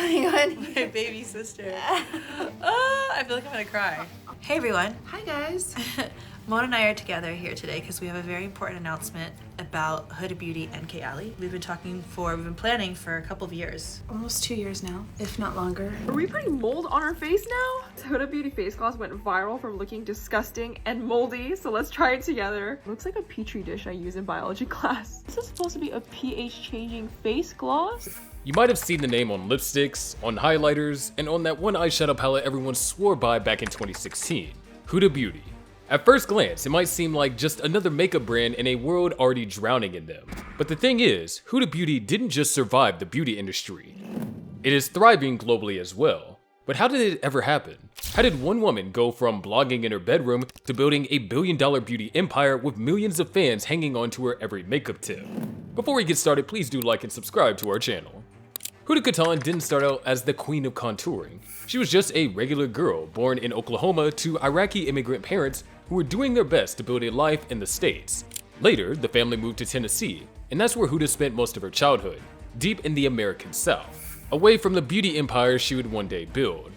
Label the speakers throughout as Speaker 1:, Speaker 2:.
Speaker 1: going on
Speaker 2: My
Speaker 1: here?
Speaker 2: baby sister. I feel like I'm gonna cry. Hey everyone.
Speaker 1: Hi guys.
Speaker 2: Mona and I are together here today because we have a very important announcement about Huda Beauty and Kay Ali. We've been planning for a couple of years.
Speaker 1: Almost 2 years now, if not longer.
Speaker 3: Are we putting mold on our face now? Huda Beauty face gloss went viral from looking disgusting and moldy, so let's try it together. It looks like a petri dish I use in biology class. This is supposed to be a pH changing face gloss?
Speaker 4: You might have seen the name on lipsticks, on highlighters, and on that one eyeshadow palette everyone swore by back in 2016, Huda Beauty. At first glance, it might seem like just another makeup brand in a world already drowning in them. But the thing is, Huda Beauty didn't just survive the beauty industry. It is thriving globally as well. But how did it ever happen? How did one woman go from blogging in her bedroom to building a billion-dollar beauty empire with millions of fans hanging on to her every makeup tip? Before we get started, please do like and subscribe to our channel. Huda Kattan didn't start out as the queen of contouring. She was just a regular girl born in Oklahoma to Iraqi immigrant parents who were doing their best to build a life in the States. Later, the family moved to Tennessee, and that's where Huda spent most of her childhood, deep in the American South, away from the beauty empire she would one day build.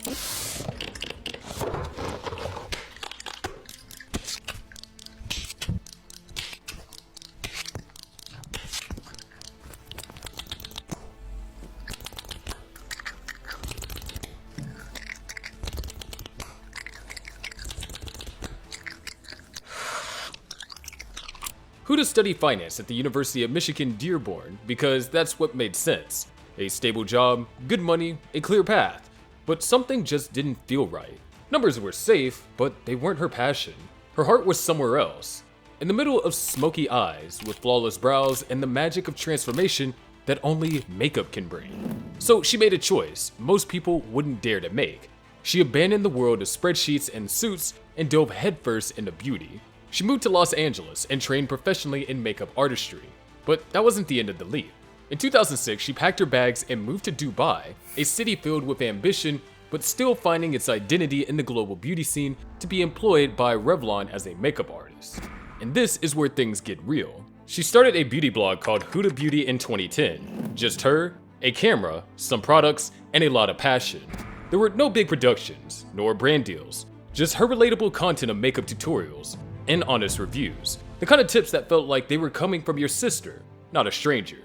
Speaker 4: Huda studied finance at the University of Michigan Dearborn because that's what made sense. A stable job, good money, a clear path. But something just didn't feel right. Numbers were safe, but they weren't her passion. Her heart was somewhere else. In the middle of smoky eyes, with flawless brows and the magic of transformation that only makeup can bring. So she made a choice most people wouldn't dare to make. She abandoned the world of spreadsheets and suits and dove headfirst into beauty. She moved to Los Angeles and trained professionally in makeup artistry. But that wasn't the end of the leap. In 2006, she packed her bags and moved to Dubai, a city filled with ambition, but still finding its identity in the global beauty scene to be employed by Revlon as a makeup artist. And this is where things get real. She started a beauty blog called Huda Beauty in 2010. Just her, a camera, some products, and a lot of passion. There were no big productions, nor brand deals, just her relatable content of makeup tutorials, and honest reviews. The kind of tips that felt like they were coming from your sister, not a stranger.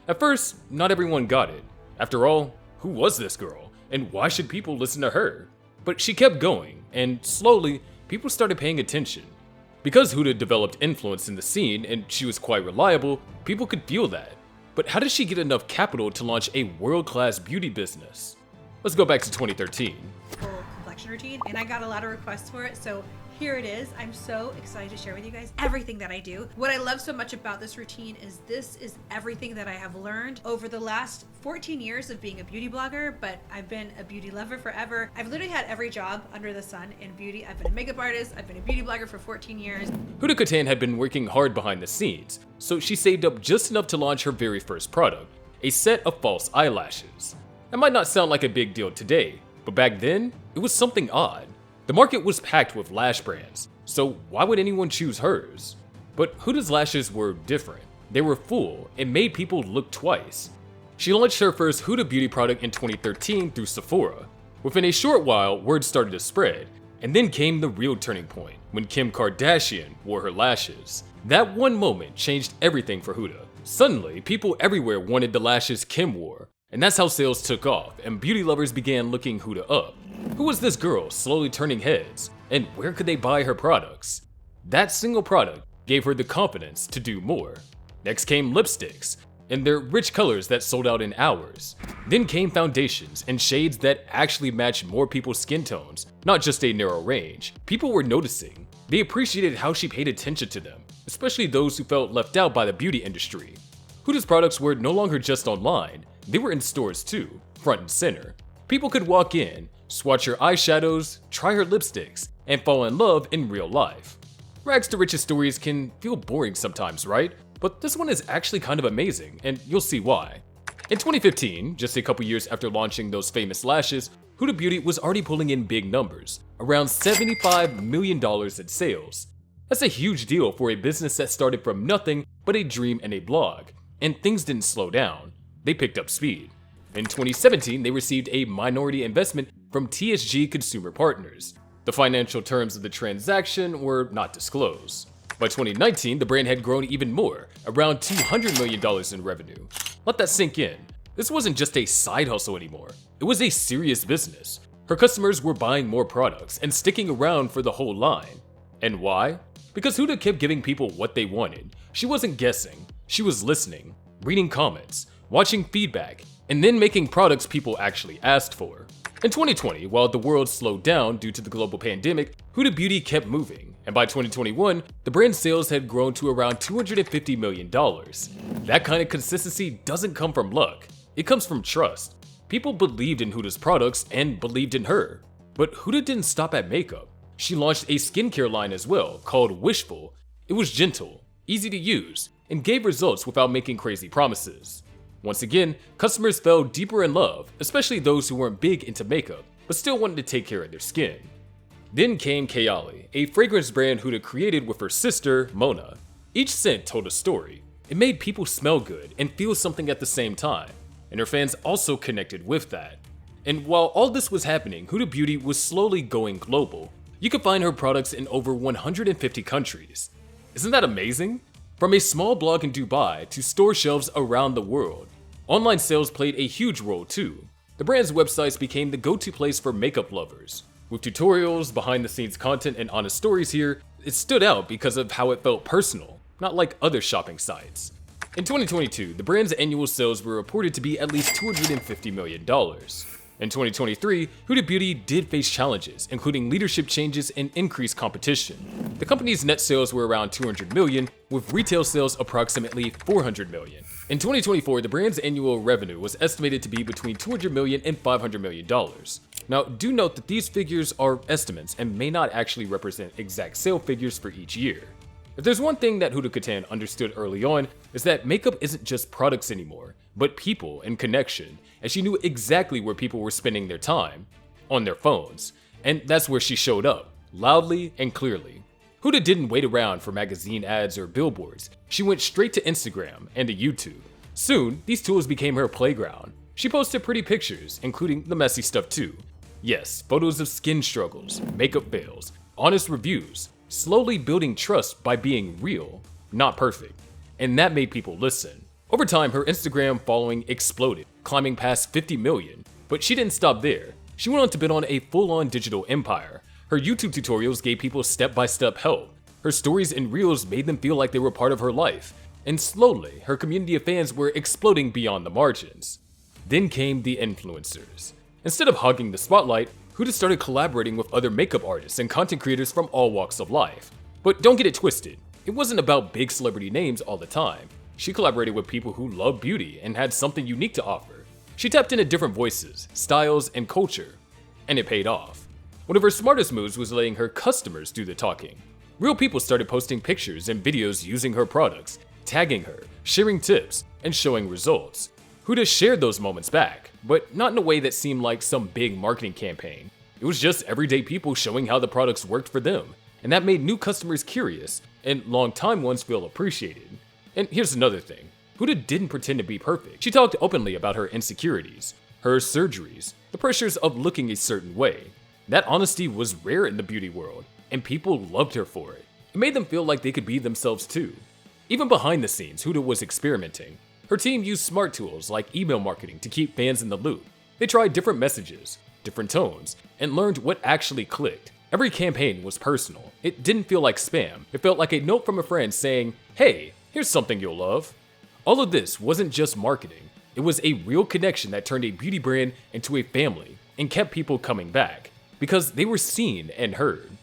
Speaker 4: At first, not everyone got it. After all, who was this girl? And why should people listen to her? But she kept going, and slowly, people started paying attention. Because Huda developed influence in the scene and she was quite reliable, people could feel that. But how did she get enough capital to launch a world-class beauty business? Let's go back to 2013.
Speaker 5: Full complexion routine, and I got a lot of requests for it, so here it is. I'm so excited to share with you guys everything that I do. What I love so much about this routine is this is everything that I have learned over the last 14 years of being a beauty blogger, but I've been a beauty lover forever. I've literally had every job under the sun in beauty. I've been a makeup artist, I've been a beauty blogger for 14 years.
Speaker 4: Huda Kattan had been working hard behind the scenes, so she saved up just enough to launch her very first product, a set of false eyelashes. That might not sound like a big deal today, but back then, it was something odd. The market was packed with lash brands, so why would anyone choose hers? But Huda's lashes were different. They were full and made people look twice. She launched her first Huda Beauty product in 2013 through Sephora. Within a short while, word started to spread, and then came the real turning point, when Kim Kardashian wore her lashes. That one moment changed everything for Huda. Suddenly, people everywhere wanted the lashes Kim wore, and that's how sales took off, and beauty lovers began looking Huda up. Who was this girl slowly turning heads, and where could they buy her products? That single product gave her the confidence to do more. Next came lipsticks, and their rich colors that sold out in hours. Then came foundations and shades that actually matched more people's skin tones, not just a narrow range. People were noticing. They appreciated how she paid attention to them, especially those who felt left out by the beauty industry. Huda's products were no longer just online, they were in stores too, front and center. People could walk in, swatch her eyeshadows, try her lipsticks, and fall in love in real life. Rags to riches stories can feel boring sometimes, right? But this one is actually kind of amazing, and you'll see why. In 2015, just a couple years after launching those famous lashes, Huda Beauty was already pulling in big numbers, around $75 million in sales. That's a huge deal for a business that started from nothing but a dream and a blog. And things didn't slow down, they picked up speed. In 2017, they received a minority investment from TSG Consumer Partners. The financial terms of the transaction were not disclosed. By 2019, the brand had grown even more, around $200 million in revenue. Let that sink in. This wasn't just a side hustle anymore. It was a serious business. Her customers were buying more products and sticking around for the whole line. And why? Because Huda kept giving people what they wanted. She wasn't guessing. She was listening, reading comments, watching feedback, and then making products people actually asked for. In 2020, while the world slowed down due to the global pandemic, Huda Beauty kept moving, and by 2021, the brand's sales had grown to around $250 million. That kind of consistency doesn't come from luck, it comes from trust. People believed in Huda's products and believed in her. But Huda didn't stop at makeup. She launched a skincare line as well, called Wishful. It was gentle, easy to use, and gave results without making crazy promises. Once again, customers fell deeper in love, especially those who weren't big into makeup, but still wanted to take care of their skin. Then came Kayali, a fragrance brand Huda created with her sister, Mona. Each scent told a story. It made people smell good and feel something at the same time, and her fans also connected with that. And while all this was happening, Huda Beauty was slowly going global. You could find her products in over 150 countries. Isn't that amazing? From a small blog in Dubai to store shelves around the world, online sales played a huge role too. The brand's websites became the go-to place for makeup lovers. With tutorials, behind-the-scenes content, and honest stories here, it stood out because of how it felt personal, not like other shopping sites. In 2022, the brand's annual sales were reported to be at least $250 million. In 2023, Huda Beauty did face challenges, including leadership changes and increased competition. The company's net sales were around $200 million, with retail sales approximately $400 million. In 2024, the brand's annual revenue was estimated to be between $200 million and $500 million. Now, do note that these figures are estimates and may not actually represent exact sale figures for each year. If there's one thing that Huda Kattan understood early on, is that makeup isn't just products anymore, but people and connection, and she knew exactly where people were spending their time, on their phones, and that's where she showed up, loudly and clearly. Huda didn't wait around for magazine ads or billboards, she went straight to Instagram and to YouTube. Soon, these tools became her playground. She posted pretty pictures, including the messy stuff too. Yes, photos of skin struggles, makeup fails, honest reviews, slowly building trust by being real, not perfect. And that made people listen. Over time, her Instagram following exploded, climbing past 50 million. But she didn't stop there. She went on to build on a full-on digital empire. Her YouTube tutorials gave people step-by-step help. Her stories and reels made them feel like they were part of her life. And slowly, her community of fans were exploding beyond the margins. Then came the influencers. Instead of hogging the spotlight, Huda started collaborating with other makeup artists and content creators from all walks of life. But don't get it twisted, it wasn't about big celebrity names all the time. She collaborated with people who love beauty and had something unique to offer. She tapped into different voices, styles, and culture. And it paid off. One of her smartest moves was letting her customers do the talking. Real people started posting pictures and videos using her products, tagging her, sharing tips, and showing results. Huda shared those moments back, but not in a way that seemed like some big marketing campaign. It was just everyday people showing how the products worked for them, and that made new customers curious, and long-time ones feel appreciated. And here's another thing, Huda didn't pretend to be perfect. She talked openly about her insecurities, her surgeries, the pressures of looking a certain way. That honesty was rare in the beauty world, and people loved her for it. It made them feel like they could be themselves too. Even behind the scenes, Huda was experimenting. Her team used smart tools like email marketing to keep fans in the loop. They tried different messages, different tones, and learned what actually clicked. Every campaign was personal. It didn't feel like spam. It felt like a note from a friend saying, "Hey, here's something you'll love." All of this wasn't just marketing. It was a real connection that turned a beauty brand into a family and kept people coming back because they were seen and heard.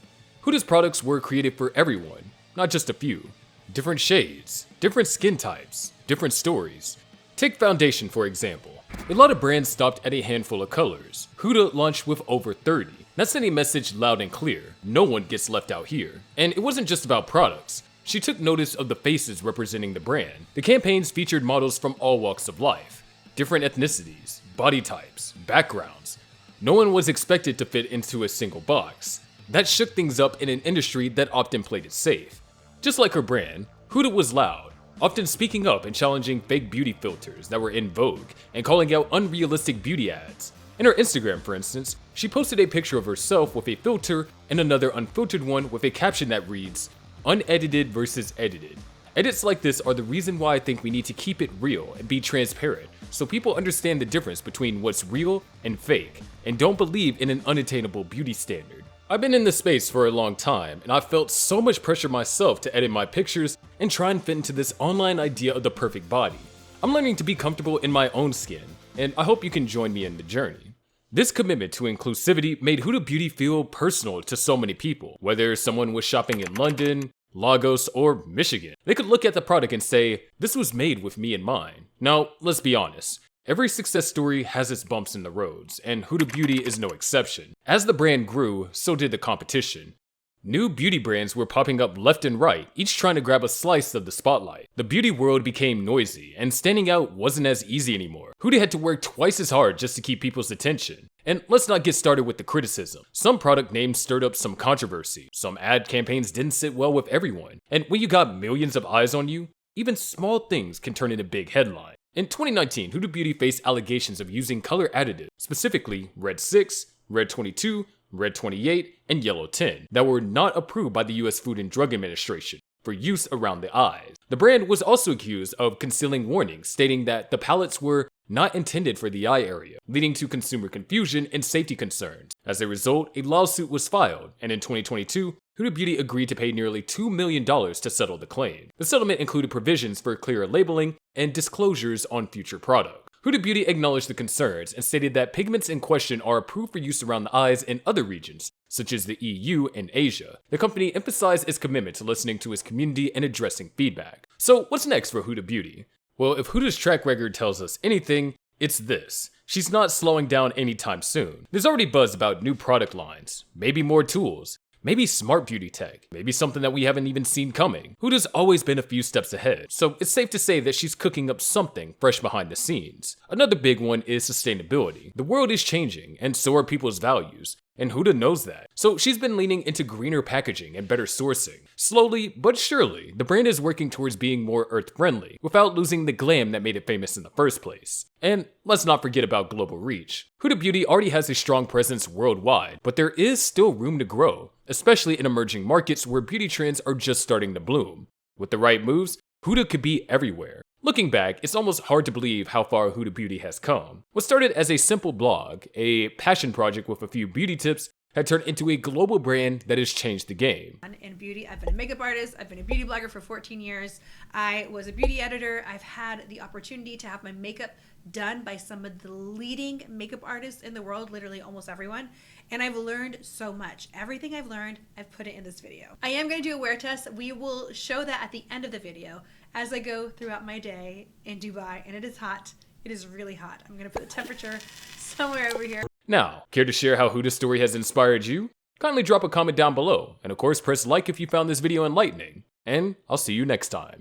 Speaker 4: Huda's products were created for everyone, not just a few. Different shades, different skin types, different stories. Take foundation for example. A lot of brands stopped at a handful of colors. Huda launched with over 30. That's sending a message loud and clear. No one gets left out here. And it wasn't just about products. She took notice of the faces representing the brand. The campaigns featured models from all walks of life, different ethnicities, body types, backgrounds. No one was expected to fit into a single box. That shook things up in an industry that often played it safe. Just like her brand, Huda was loud. often speaking up and challenging fake beauty filters that were in vogue and calling out unrealistic beauty ads. In her Instagram, for instance, she posted a picture of herself with a filter and another unfiltered one with a caption that reads, "Unedited versus edited." Edits like this are the reason why I think we need to keep it real and be transparent so people understand the difference between what's real and fake and don't believe in an unattainable beauty standard. I've been in this space for a long time and I've felt so much pressure myself to edit my pictures and try and fit into this online idea of the perfect body. I'm learning to be comfortable in my own skin, and I hope you can join me in the journey. This commitment to inclusivity made Huda Beauty feel personal to so many people, whether someone was shopping in London, Lagos, or Michigan. They could look at the product and say, this was made with me in mind. Now, let's be honest. Every success story has its bumps in the roads, and Huda Beauty is no exception. As the brand grew, so did the competition. New beauty brands were popping up left and right, each trying to grab a slice of the spotlight. The beauty world became noisy, and standing out wasn't as easy anymore. Huda had to work twice as hard just to keep people's attention. And let's not get started with the criticism. Some product names stirred up some controversy, some ad campaigns didn't sit well with everyone, and when you got millions of eyes on you, even small things can turn into big headlines. In 2019, Huda Beauty faced allegations of using color additives, specifically Red 6, Red 22, Red 28, and Yellow 10, that were not approved by the US Food and Drug Administration for use around the eyes. The brand was also accused of concealing warnings stating that the palettes were not intended for the eye area, leading to consumer confusion and safety concerns. As a result, a lawsuit was filed, and in 2022, Huda Beauty agreed to pay nearly $2 million to settle the claim. The settlement included provisions for clearer labeling and disclosures on future products. Huda Beauty acknowledged the concerns and stated that pigments in question are approved for use around the eyes in other regions, such as the EU and Asia. The company emphasized its commitment to listening to its community and addressing feedback. So what's next for Huda Beauty? Well, if Huda's track record tells us anything, it's this. She's not slowing down anytime soon. There's already buzz about new product lines, maybe more tools, maybe smart beauty tech, maybe something that we haven't even seen coming. Huda's always been a few steps ahead, so it's safe to say that she's cooking up something fresh behind the scenes. Another big one is sustainability. The world is changing, and so are people's values, and Huda knows that. So she's been leaning into greener packaging and better sourcing. Slowly but surely, the brand is working towards being more earth-friendly, without losing the glam that made it famous in the first place. And let's not forget about global reach. Huda Beauty already has a strong presence worldwide, but there is still room to grow, especially in emerging markets where beauty trends are just starting to bloom. With the right moves, Huda could be everywhere. Looking back, it's almost hard to believe how far Huda Beauty has come. What started as a simple blog, a passion project with a few beauty tips, had turned into a global brand that has changed the game.
Speaker 5: In beauty, I've been a makeup artist, I've been a beauty blogger for 14 years. I was a beauty editor. I've had the opportunity to have my makeup done by some of the leading makeup artists in the world, literally almost everyone. And I've learned so much. Everything I've learned, I've put it in this video. I am going to do a wear test. We will show that at the end of the video as I go throughout my day in Dubai. And it is hot. It is really hot. I'm going to put the temperature somewhere over here.
Speaker 4: Now, care to share how Huda's story has inspired you? Kindly drop a comment down below, and of course press like if you found this video enlightening, and I'll see you next time.